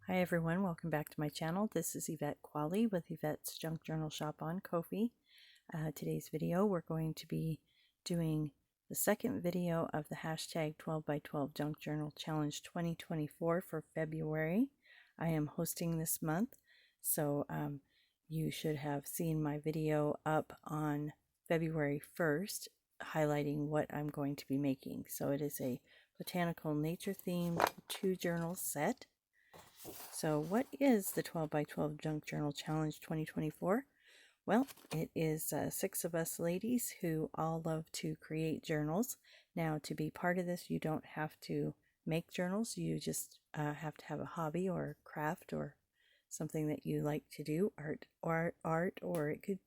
Hi everyone, welcome back to my channel. This is Yvette Qualley with Yvette's Junk Journal Shop on Ko-fi. Today's video we're going to be doing the second video of the hashtag 12x12 Junk Journal Challenge 2024 for February. I am hosting this month, so you should have seen my video up on February 1st highlighting what I'm going to be making. So it is a botanical nature themed 2-journal set. So what is the 12x12 Junk Journal Challenge 2024? Well, it is 6 of us ladies who all love to create journals. Now, to be part of this, you don't have to make journals. You just have to have a hobby or a craft or something that you like to do, art, or it could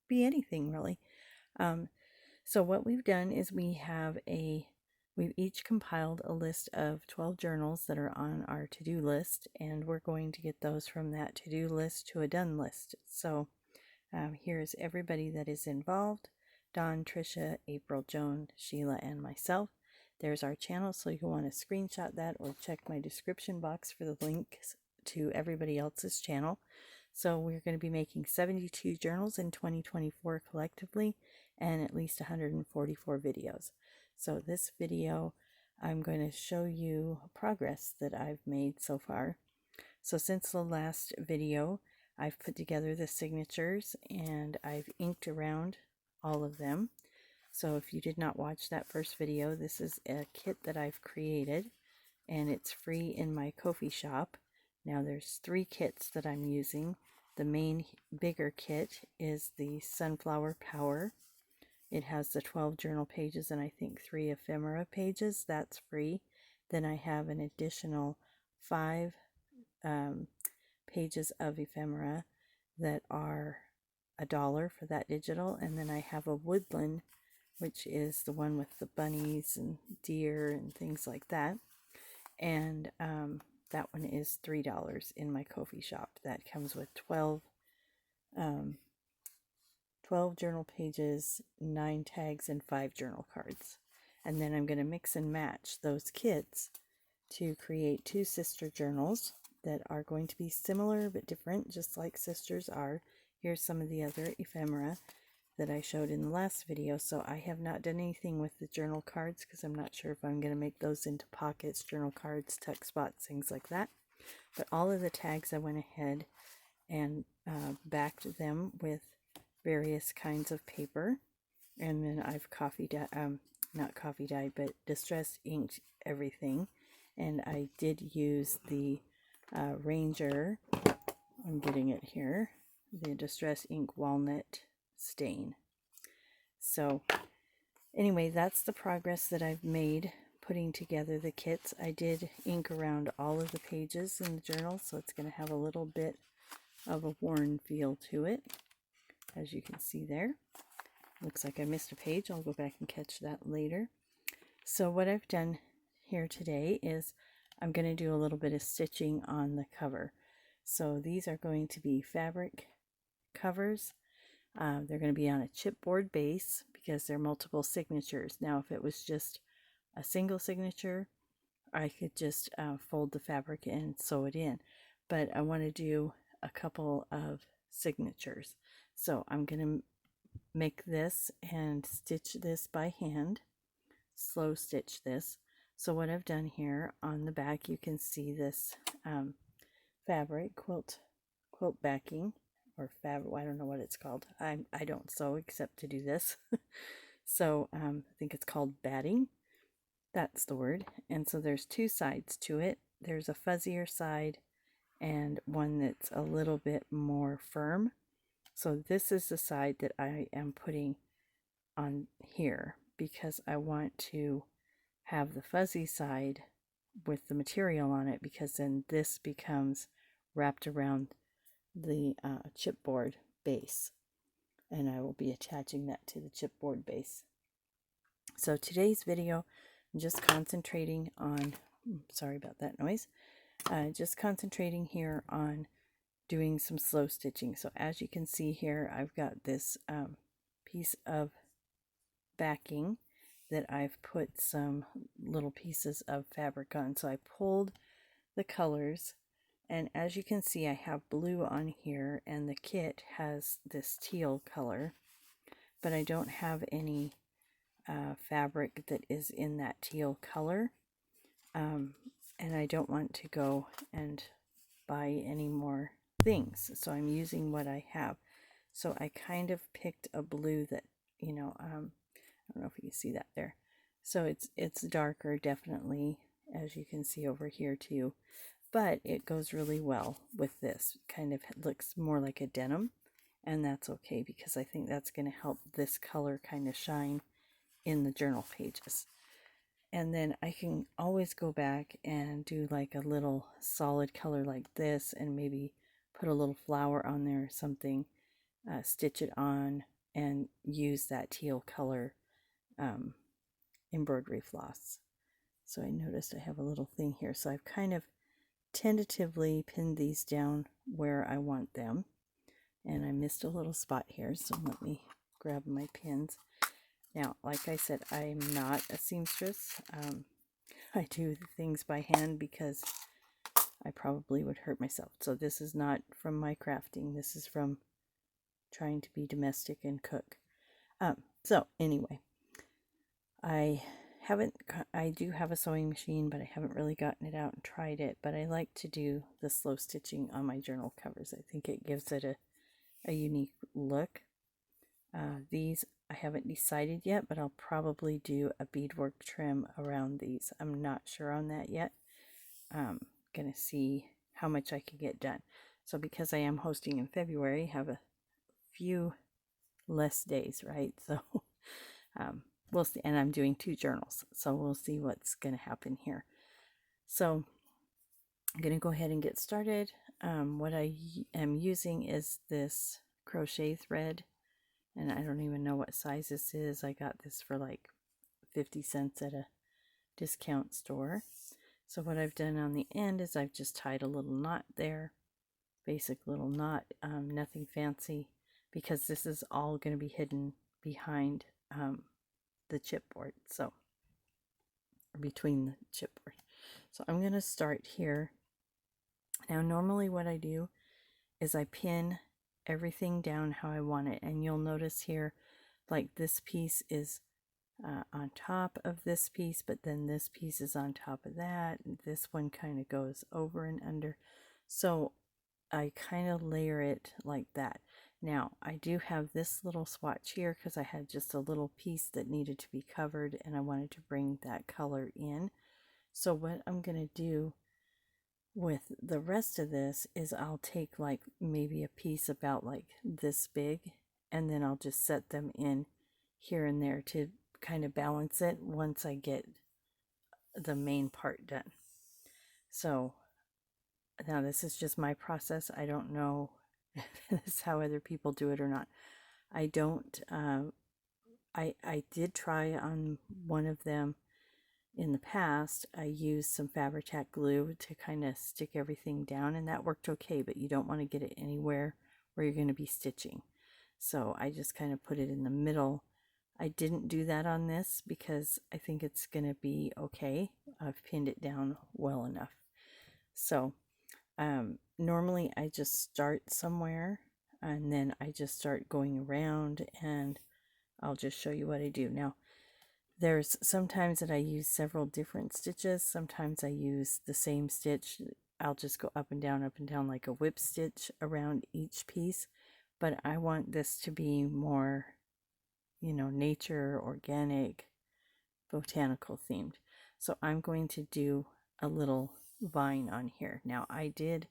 be anything really. So what we've done is we've each compiled a list of 12 journals that are on our to-do list, and we're going to get those from that to-do list to a done list. So here's everybody that is involved: Dawn, Trisha, April, Joan, Sheila, and myself. There's our channel, so you'll want to screenshot that or check my description box for the links to everybody else's channel. So we're going to be making 72 journals in 2024 collectively, and at least 144 videos. So this video, I'm going to show you progress that I've made so far. So since the last video, I've put together the signatures and I've inked around all of them. So if you did not watch that first video, this is a kit that I've created, and it's free in my Ko-fi shop. Now there's 3 kits that I'm using. The main bigger kit is the Sunflower Power. It has the 12 journal pages and I think 3 ephemera pages. That's free. Then I have an additional 5 pages of ephemera that are $1 for that digital. And then I have a woodland, which is the one with the bunnies and deer and things like that. And that one is $3 in my Ko-fi shop. That comes with 12 journal pages, 9 tags, and 5 journal cards. And then I'm going to mix and match those kits to create 2 sister journals that are going to be similar but different, just like sisters are. Here's some of the other ephemera that I showed in the last video. So I have not done anything with the journal cards because I'm not sure if I'm going to make those into pockets, journal cards, tuck spots, things like that. But all of the tags I went ahead and backed them with various kinds of paper, and then I've not coffee dyed, but distress inked everything. And I did use the Ranger, I'm getting it here, the Distress Ink Walnut stain. So anyway, that's the progress that I've made putting together the kits. I did ink around all of the pages in the journal, so it's going to have a little bit of a worn feel to it, as you can see there. Looks like I missed a page. I'll go back and catch that later. So what I've done here today is I'm going to do a little bit of stitching on the cover. So these are going to be fabric covers. They're going to be on a chipboard base because they're multiple signatures. Now if it was just a single signature, I could just fold the fabric and sew it in. But I want to do a couple of signatures. So I'm going to make this and stitch this by hand, slow stitch this. So what I've done here on the back, you can see this fabric quilt backing, or fabric, I don't know what it's called. I don't sew except to do this. So I think it's called batting. That's the word. And so there's 2 sides to it. There's a fuzzier side and one that's a little bit more firm. So this is the side that I am putting on here because I want to have the fuzzy side with the material on it, because then this becomes wrapped around the chipboard base, and I will be attaching that to the chipboard base. So today's video, I'm just concentrating on, sorry about that noise, just concentrating here on doing some slow stitching. So as you can see here, I've got this piece of backing that I've put some little pieces of fabric on. So I pulled the colors And as you can see, I have blue on here, and the kit has this teal color, but I don't have any fabric that is in that teal color. And I don't want to go and buy any more things, so I'm using what I have. So I kind of picked a blue that, I don't know if you can see that there. So it's darker, definitely, as you can see over here too, but it goes really well with this. Kind of looks more like a denim, and that's okay because I think that's going to help this color kind of shine in the journal pages. And then I can always go back and do like a little solid color like this, and maybe put a little flower on there or something, stitch it on, and use that teal color embroidery floss. So I noticed I have a little thing here, so I've kind of tentatively pinned these down where I want them, and I missed a little spot here, so let me grab my pins. Now, like I said, I'm not a seamstress. I do things by hand because I probably would hurt myself. So this is not from my crafting. This is from trying to be domestic and cook. So anyway, I do have a sewing machine, but I haven't really gotten it out and tried it. But I like to do the slow stitching on my journal covers. I think it gives it a unique look. These I haven't decided yet, but I'll probably do a beadwork trim around these. I'm not sure on that yet. Gonna see how much I can get done. So because I am hosting in February, I have a few less days, right? So we'll see. And I'm doing 2 journals, so we'll see what's gonna happen here. So I'm gonna go ahead and get started. What I am using is this crochet thread, and I don't even know what size this is. I got this for like 50 cents at a discount store. So what I've done on the end is I've just tied a little knot there, basic little knot, nothing fancy, because this is all going to be hidden behind the chipboard, so between the chipboard. So I'm going to start here. Now normally what I do is I pin everything down how I want it, and you'll notice here, like this piece is on top of this piece, but then this piece is on top of that, and this one kind of goes over and under, so I kind of layer it like that. Now I do have this little swatch here because I had just a little piece that needed to be covered, and I wanted to bring that color in. So what I'm going to do with the rest of this is I'll take like maybe a piece about like this big, and then I'll just set them in here and there to kind of balance it once I get the main part done. So now this is just my process. I don't know if this is how other people do it or not. I don't, I did try on one of them in the past. I used some Fabri-Tac glue to kind of stick everything down, and that worked okay, but you don't want to get it anywhere where you're going to be stitching. So I just kind of put it in the middle. I didn't do that on this because I think it's going to be okay. I've pinned it down well enough. So normally I just start somewhere, and then I just start going around, and I'll just show you what I do. Now, there's sometimes that I use several different stitches. Sometimes I use the same stitch. I'll just go up and down like a whip stitch around each piece. But I want this to be more, nature, organic, botanical themed. So I'm going to do a little vine on here. Now I did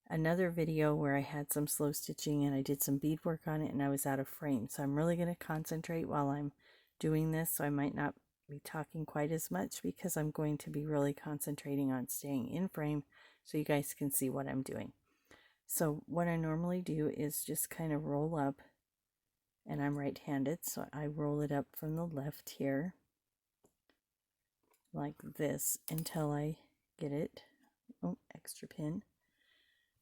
another video where I had some slow stitching and I did some beadwork on it, and I was out of frame. So I'm really going to concentrate while I'm doing this. So I might not be talking quite as much because I'm going to be really concentrating on staying in frame so you guys can see what I'm doing. So what I normally do is just kind of roll up, and I'm right-handed, so I roll it up from the left here like this until I get it, extra pin,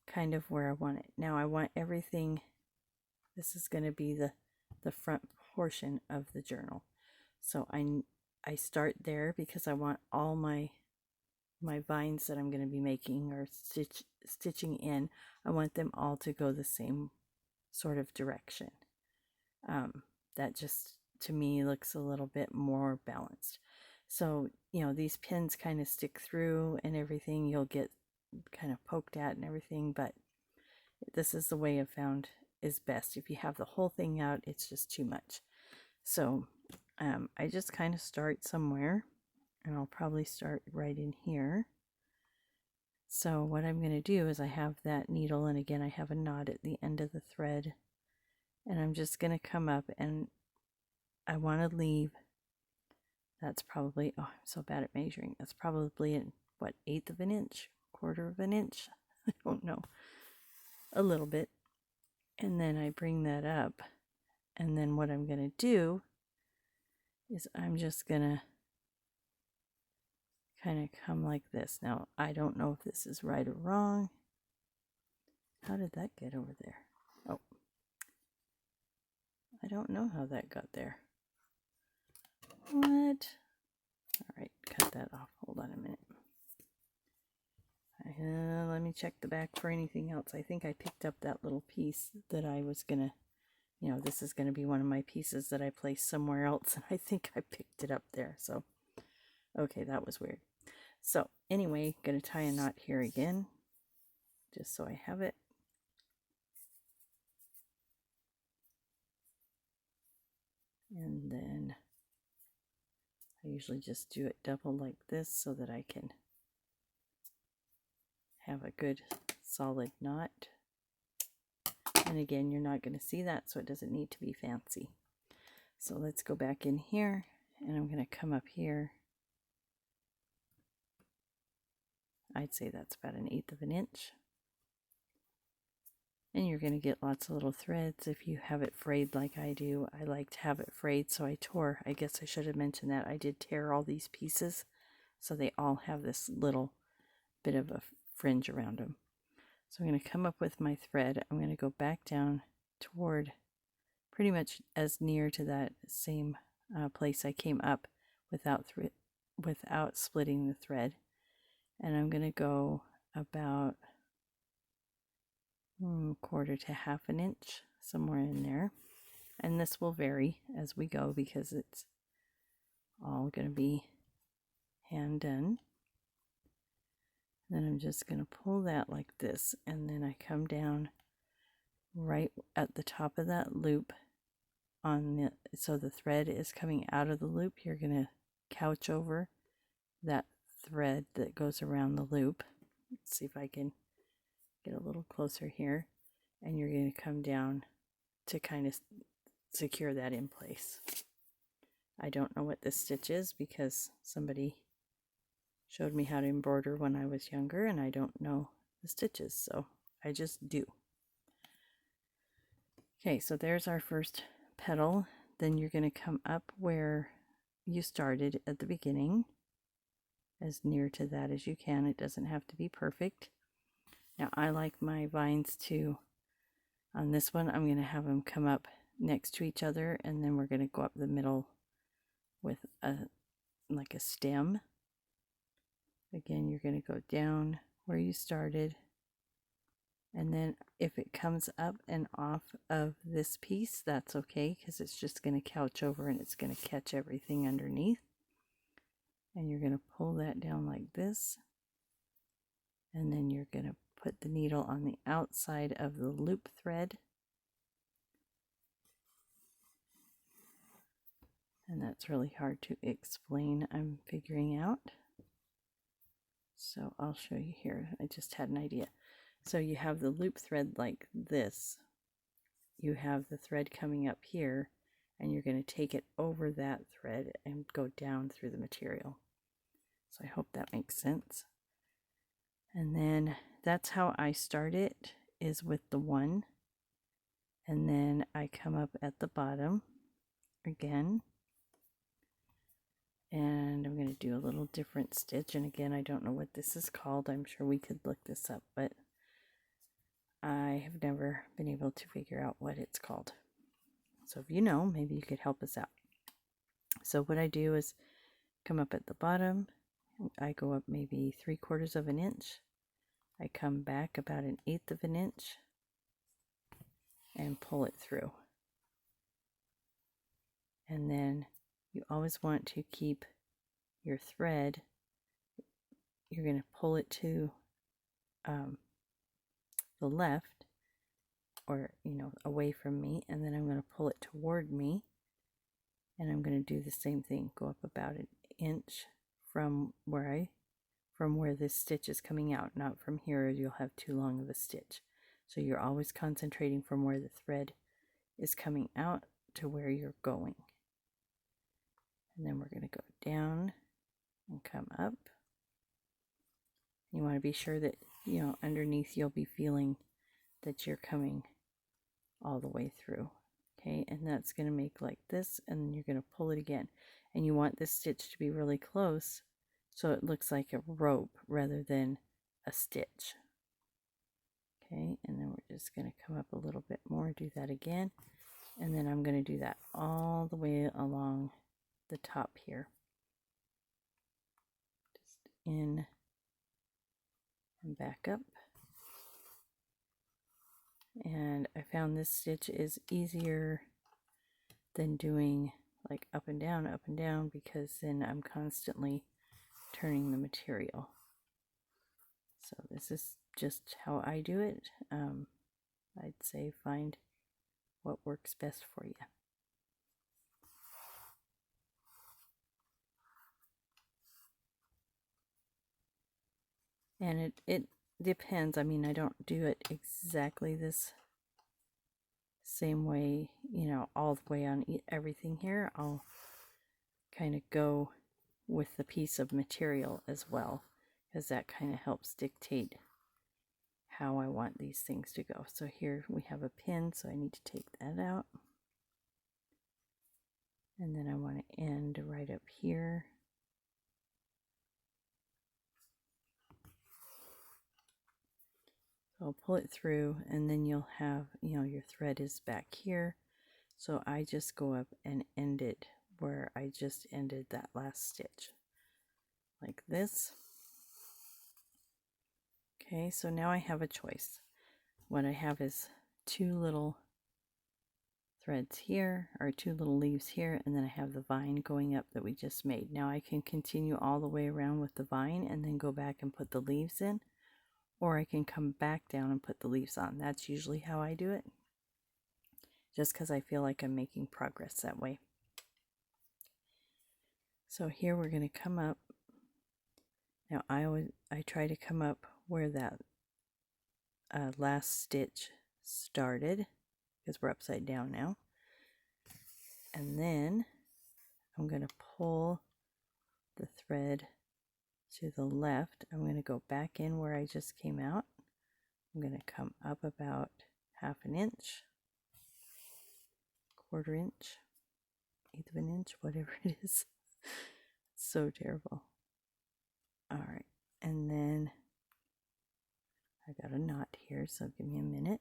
kind of where I want it. Now I want everything, this is going to be the front portion of the journal. So I start there because I want all my vines that I'm going to be making, or stitching in, I want them all to go the same sort of direction. That just, to me, looks a little bit more balanced. So, you know, these pins kind of stick through and everything. You'll get kind of poked at and everything, but this is the way I've found is best. If you have the whole thing out, it's just too much. So I just kind of start somewhere, and I'll probably start right in here. So what I'm going to do is I have that needle, and again I have a knot at the end of the thread, and I'm just going to come up, and I want to leave, that's probably, oh, I'm so bad at measuring, that's probably in what, 1/8 of an inch, 1/4 of an inch, I don't know, a little bit. And then I bring that up, and then what I'm going to do is I'm just going to kind of come like this. Now, I don't know if this is right or wrong. How did that get over there? Oh, I don't know how that got there. What? All right, cut that off. Hold on a minute. Let me check the back for anything else. I think I picked up that little piece that I was going to, you know, this is going to be one of my pieces that I placed somewhere else, and I think I picked it up there. So, okay, that was weird. So, anyway, going to tie a knot here again, just so I have it. And then I usually just do it double like this so that I can have a good solid knot. And again, you're not going to see that, so it doesn't need to be fancy. So let's go back in here, and I'm going to come up here. I'd say that's about 1/8 of an inch. And you're going to get lots of little threads if you have it frayed like I do. I like to have it frayed, so I tore. I guess I should have mentioned that. I did tear all these pieces, so they all have this little bit of a fringe around them. So I'm going to come up with my thread. I'm going to go back down toward pretty much as near to that same place I came up without splitting the thread. And I'm going to go about 1/4 to 1/2 an inch, somewhere in there. And this will vary as we go because it's all going to be hand done. Then I'm just going to pull that like this, and then I come down right at the top of that loop so the thread is coming out of the loop. You're going to couch over that thread that goes around the loop. Let's see if I can get a little closer here, and you're going to come down to kind of secure that in place. I don't know what this stitch is because somebody showed me how to embroider when I was younger, and I don't know the stitches, so I just do. Okay, so there's our first petal. Then you're going to come up where you started at the beginning, as near to that as you can. It doesn't have to be perfect. Now I like my vines to, on this one, I'm going to have them come up next to each other, and then we're going to go up the middle with like a stem. Again, you're going to go down where you started, and then if it comes up and off of this piece, that's okay, because it's just going to couch over and it's going to catch everything underneath. And you're going to pull that down like this, and then you're going to put the needle on the outside of the loop thread, and that's really hard to explain, I'm figuring out. So I'll show you here. I just had an idea. So you have the loop thread like this. You have the thread coming up here, and you're going to take it over that thread and go down through the material. So I hope that makes sense. And then that's how I start it, is with the 1. And then I come up at the bottom again. And I'm going to do a little different stitch. And again, I don't know what this is called. I'm sure we could look this up, but I have never been able to figure out what it's called. So if you know, maybe you could help us out. So what I do is come up at the bottom. I go up maybe 3/4 of an inch. I come back about 1/8 of an inch and pull it through. And then you always want to keep your thread, you're going to pull it to the left, or away from me, and then I'm going to pull it toward me, and I'm going to do the same thing, go up about 1 inch from where this stitch is coming out, not from here, or you'll have too long of a stitch. So you're always concentrating from where the thread is coming out to where you're going. And then we're going to go down and come up. You want to be sure that, underneath you'll be feeling that you're coming all the way through. Okay, and that's going to make like this, and then you're going to pull it again. And you want this stitch to be really close so it looks like a rope rather than a stitch. Okay, and then we're just going to come up a little bit more, do that again, and then I'm going to do that all the way along the top here. Just in and back up. And I found this stitch is easier than doing like up and down, because then I'm constantly turning the material. So this is just how I do it. I'd say find what works best for you. And it depends. I mean, I don't do it exactly this same way, all the way on everything here. I'll kind of go with the piece of material as well, because that kind of helps dictate how I want these things to go. So here we have a pin, so I need to take that out. And then I want to end right up here. So I'll pull it through, and then you'll have, your thread is back here. So I just go up and end it where I just ended that last stitch, like this. Okay, so now I have a choice. What I have is 2 little threads here, or 2 little leaves here, and then I have the vine going up that we just made. Now I can continue all the way around with the vine and then go back and put the leaves in, or I can come back down and put the leaves on. That's usually how I do it, just because I feel like I'm making progress that way. So here we're going to come up. Now I try to come up where that last stitch started, because we're upside down now. And then I'm going to pull the thread to the left. I'm going to go back in where I just came out. I'm going to come up about 1/2 inch, 1/4 inch, 1/8 of an inch, whatever it is. It's so terrible. All right, and then I got a knot here, so give me a minute.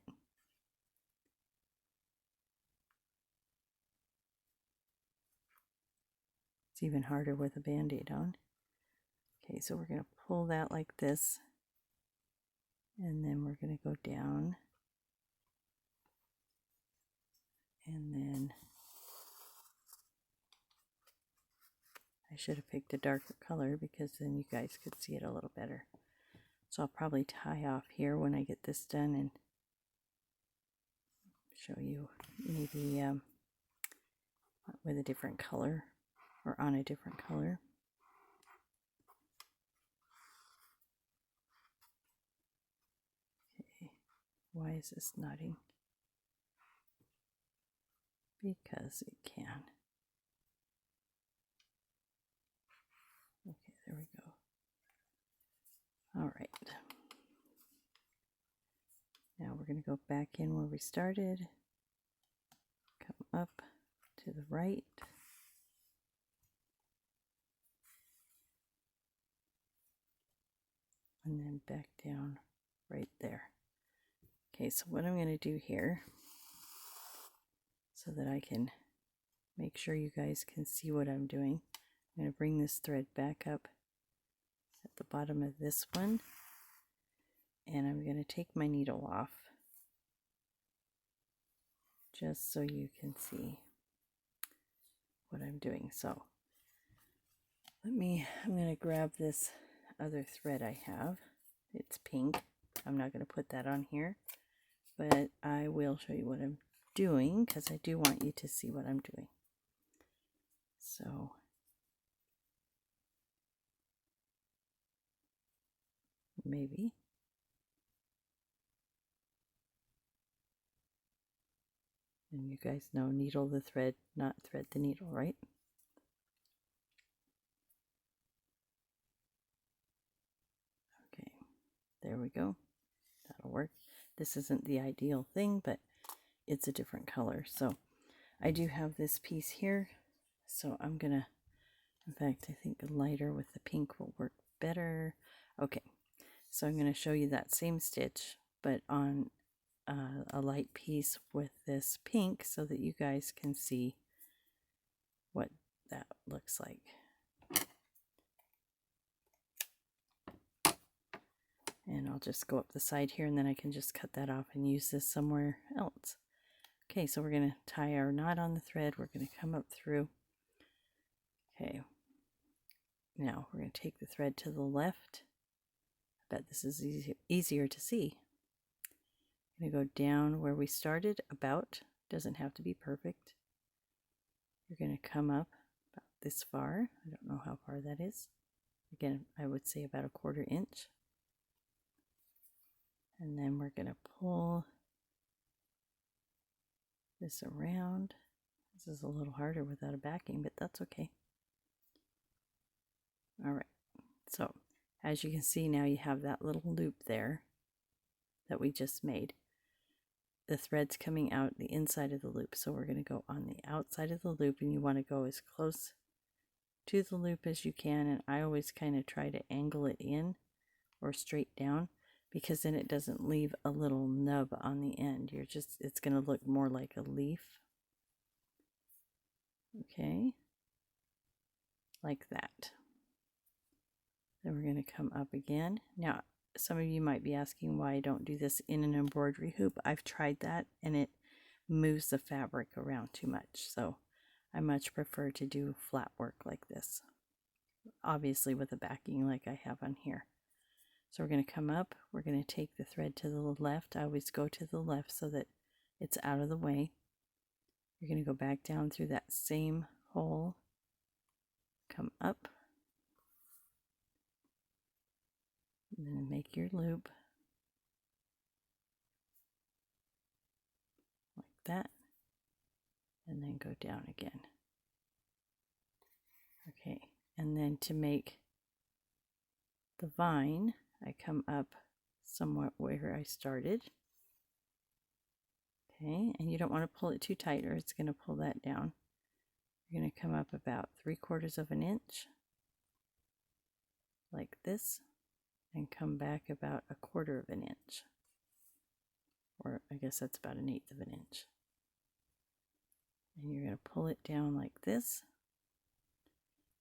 It's even harder with a band-aid on. Okay, so we're going to pull that like this, and then we're going to go down, and then I should have picked a darker color, because then you guys could see it a little better. So I'll probably tie off here when I get this done and show you maybe with a different color, or on a different color. Okay, why is this knotting? Because it can. Okay, there we go. All right. Now we're going to go back in where we started, come up to the right, and then back down right there. Okay, so what I'm going to do here, so that I can make sure you guys can see what I'm doing, I'm going to bring this thread back up at the bottom of this one, and I'm going to take my needle off just so you can see what I'm doing. So I'm going to grab this other thread I have. It's pink. I'm not going to put that on here, but I will show you what I'm doing because I do want you to see what I'm doing. So maybe. And you guys know needle the thread, not thread the needle, right? Okay, there we go. That'll work. This isn't the ideal thing, but it's a different color. So I do have this piece here. So I'm gonna, in fact, I think the lighter with the pink will work better. Okay, so I'm gonna show you that same stitch, but on a light piece with this pink so that you guys can see what that looks like. And I'll just go up the side here, and then I can just cut that off and use this somewhere else. Okay, so we're going to tie our knot on the thread. We're going to come up through. Okay, now we're going to take the thread to the left. I bet this is easier to see. I'm going to go down where we started, about. Doesn't have to be perfect. You're going to come up about this far. I don't know how far that is. Again, I would say about a 1/4 inch. And then we're going to pull this around. This is a little harder without a backing, but that's okay. All right, so as you can see now, you have that little loop there that we just made. The thread's coming out the inside of the loop, so we're going to go on the outside of the loop, and you want to go as close to the loop as you can. And I always kind of try to angle it in or straight down, because then it doesn't leave a little nub on the end. It's going to look more like a leaf. Okay, like that. Then we're going to come up again. Now, some of you might be asking why I don't do this in an embroidery hoop. I've tried that, and it moves the fabric around too much. So I much prefer to do flat work like this, obviously with a backing like I have on here. So we're going to come up, we're going to take the thread to the left. I always go to the left so that it's out of the way. You're going to go back down through that same hole, come up, and then make your loop like that, and then go down again. Okay, and then to make the vine, I come up somewhat where I started. Okay, and you don't want to pull it too tight or it's going to pull that down. You're going to come up about 3/4 inch like this, and come back about 1/4 inch, or I guess that's about 1/8 inch. And you're going to pull it down like this,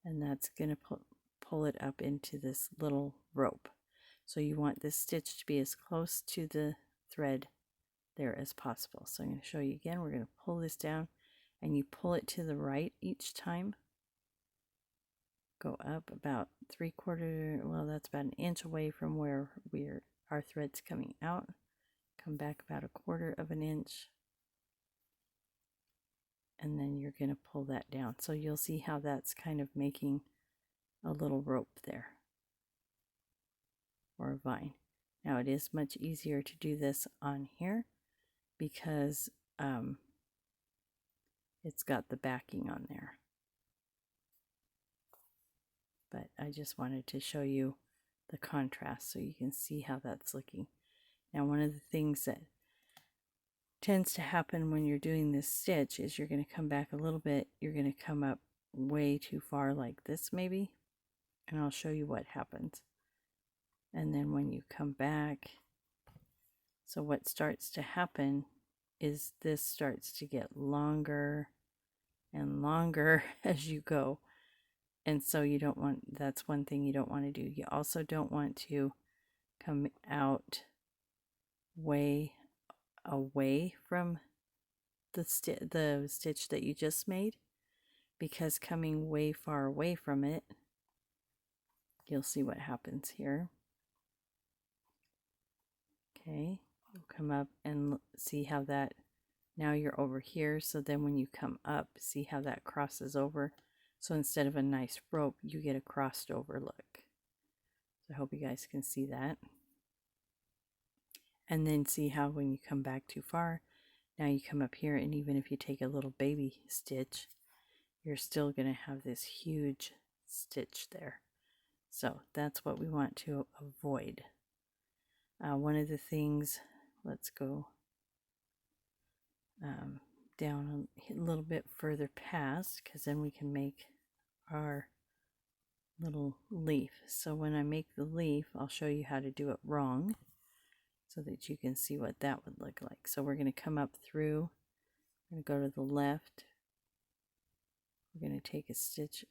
and that's going to pull it up into this little rope. So you want this stitch to be as close to the thread there as possible. So I'm going to show you again. We're going to pull this down, and you pull it to the right each time. Go up about 3/4, well, that's about 1 inch away from where our thread's coming out. Come back about 1/4 inch, and then you're going to pull that down. So you'll see how that's kind of making a little rope there, or a vine. Now it is much easier to do this on here because it's got the backing on there. But I just wanted to show you the contrast so you can see how that's looking. Now, one of the things that tends to happen when you're doing this stitch is you're going to come back a little bit. You're going to come up way too far like this maybe, and I'll show you what happens. And then when you come back, so what starts to happen is this starts to get longer and longer as you go. And so you don't want, that's one thing you don't want to do. You also don't want to come out way away from the stitch that you just made, because coming way far away from it, you'll see what happens here. Okay, you'll come up and see how that, now you're over here, so then when you come up, see how that crosses over. So instead of a nice rope, you get a crossed over look. So I hope you guys can see that. And then see how when you come back too far, now you come up here, and even if you take a little baby stitch, you're still going to have this huge stitch there. So that's what we want to avoid. One of the things, let's go down a little bit further past, because then we can make our little leaf. So when I make the leaf, I'll show you how to do it wrong so that you can see what that would look like. So we're going to come up through, we're going to go to the left, we're going to take a stitch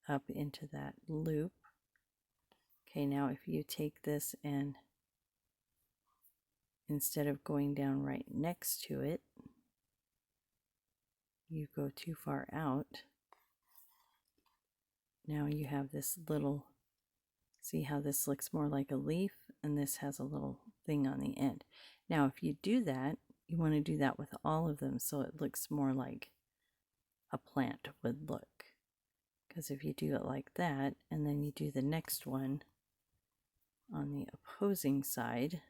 up into that loop. Okay, now if you take this and instead of going down right next to it, you go too far out, now you have this little, see how this looks more like a leaf, and this has a little thing on the end. Now if you do that, you want to do that with all of them so it looks more like a plant would look. Because if you do it like that, and then you do the next one on the opposing side,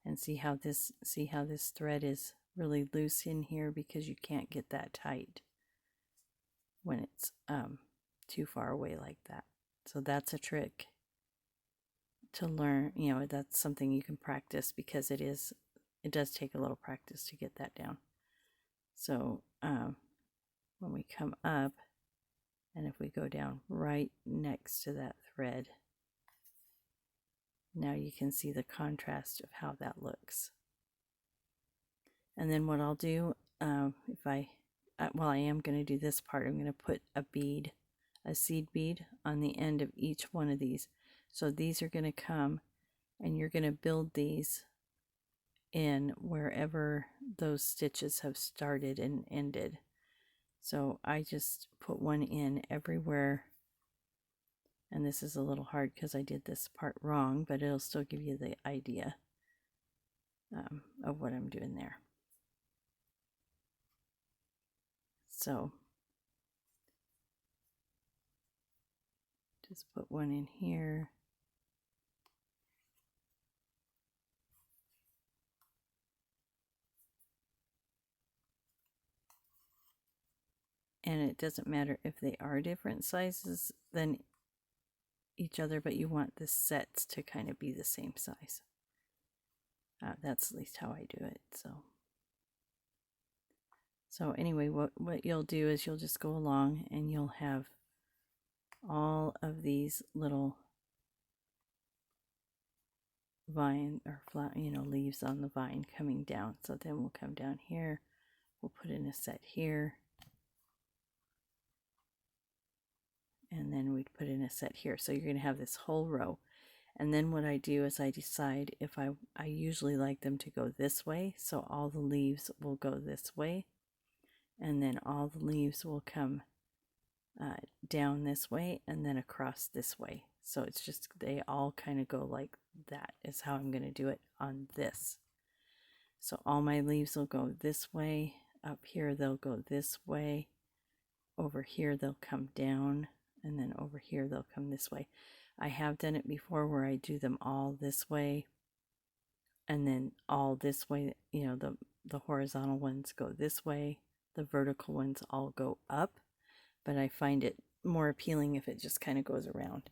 and see how this thread is really loose in here, because you can't get that tight when it's too far away like that. So that's a trick to learn. You know, that's something you can practice, because it does take a little practice to get that down. So when we come up, and if we go down right next to that thread, now you can see the contrast of how that looks. And then what I'll do, well, I am going to do this part. I'm going to put a bead, a seed bead on the end of each one of these. So these are going to come, and you're going to build these in wherever those stitches have started and ended. So I just put one in everywhere. And this is a little hard because I did this part wrong, but it'll still give you the idea of what I'm doing there. So just put one in here. And it doesn't matter if they are different sizes than each other, but you want the sets to kind of be the same size. That's at least how I do it. So anyway, what you'll do is you'll just go along, and you'll have all of these little vine or flower, leaves on the vine coming down. So then we'll come down here, we'll put in a set here, and then we'd put in a set here. So you're going to have this whole row. And then what I do is I decide if I usually like them to go this way, so all the leaves will go this way, and then all the leaves will come down this way and then across this way. So it's just, they all kind of go like that is how I'm going to do it on this. So all my leaves will go this way, up here they'll go this way, over here they'll come down, and then over here they'll come this way. I have done it before where I do them all this way and then all this way. The horizontal ones go this way, the vertical ones all go up, but I find it more appealing if it just kind of goes around.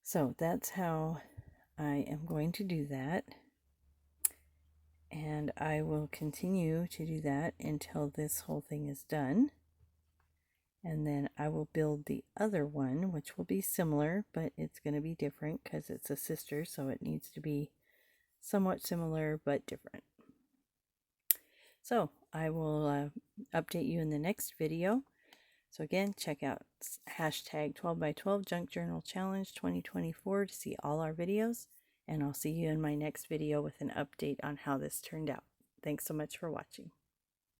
So that's how I am going to do that, and I will continue to do that until this whole thing is done. And then I will build the other one, which will be similar, but it's going to be different because it's a sister, so it needs to be somewhat similar but different. So I will update you in the next video. So again, check out hashtag 12x12 Junk Journal Challenge 2024 to see all our videos. And I'll see you in my next video with an update on how this turned out. Thanks so much for watching.